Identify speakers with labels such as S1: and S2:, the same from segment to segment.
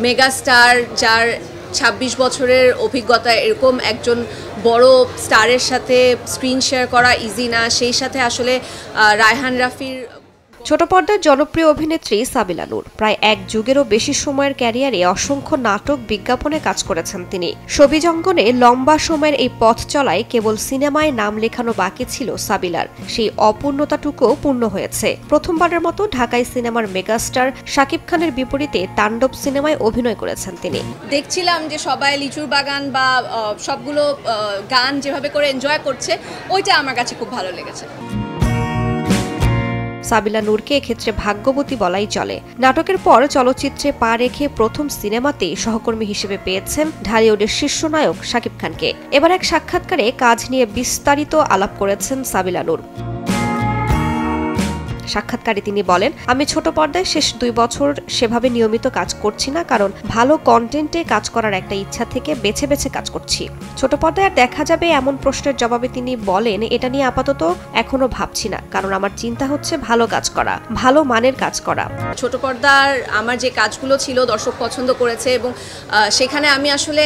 S1: Mega star যার ২৬ বছরের অভিজ্ঞতা, এরকম একজন বড় স্টারের সাথে স্ক্রিন শেয়ার করা ইজি না। সেই সাথে আসলে রায়হান রাফির
S2: ছোট পর্দার জনপ্রিয় অভিনেত্রী সাবিলা নূর প্রায় এক যুগেরও বেশি সময়ের ক্যারিয়ারে অসংখ্য নাটক, বিজ্ঞাপনে কাজ করেছেন তিনি। শোবিজ অঙ্গনে লম্বা সময়ের এই পথ চলায় কেবল সিনেমায় নাম লেখানো বাকি ছিল সাবিলার। সেই অপূর্ণতাটুকুও পূর্ণ হয়েছে। প্রথমবারের মতো ঢাকাই সিনেমার মেগাস্টার শাকিব খানের বিপরীতে তাণ্ডব সিনেমায় অভিনয় করেছেন তিনি।
S1: দেখছিলাম যে সবাই লিচুর বাগান বা সবগুলো গান যেভাবে করে এনজয় করছে, ওইটা আমার কাছে খুব ভালো লেগেছে।
S2: সাবিলা নূরকে এক্ষেত্রে ভাগ্যবতী বলাই চলে। নাটকের পর চলচ্চিত্রে পা রেখে প্রথম সিনেমাতেই সহকর্মী হিসেবে পেয়েছেন ঢালিউডের শীর্ষ নায়ক শাকিব খানকে। এবার এক সাক্ষাৎকারে কাজ নিয়ে বিস্তারিত আলাপ করেছেন সাবিলা নূর। সাক্ষাৎকারে তিনি বলেন, আমি ছোট পর্দায় শেষ 2 বছর সেভাবে নিয়মিত কাজ করছি না, কারণ ভালো কন্টেন্টে কাজ করার একটা ইচ্ছা থেকে বেছে বেছে কাজ করছি। ছোট পর্দায় আর দেখা যাবে এমন প্রশ্নের জবাবে তিনি বলেন, এটা নিয়ে আপাতত এখনো ভাবছি না, কারণ আমার চিন্তা হচ্ছে ভালো কাজ করা, ভালো মানের কাজ করা।
S1: ছোট পর্দার আমার যে কাজগুলো ছিল দর্শক পছন্দ করেছে এবং সেখানে আমি আসলে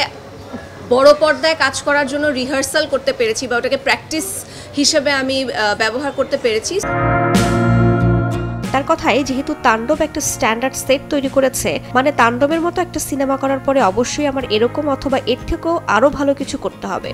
S1: বড় পর্দায় কাজ করার জন্য রিহার্সাল করতে পেরেছি বা ওটাকে প্র্যাকটিস হিসেবে আমি ব্যবহার করতে পেরেছি।
S2: তার কথায়, যেহেতু তাণ্ডব একটা স্ট্যান্ডার্ড সেট তৈরি করেছে, মানে তাণ্ডবের মতো একটা সিনেমা করার পরে অবশ্যই আমার এরকম অথবা এর থেকেও আরো ভালো কিছু করতে হবে।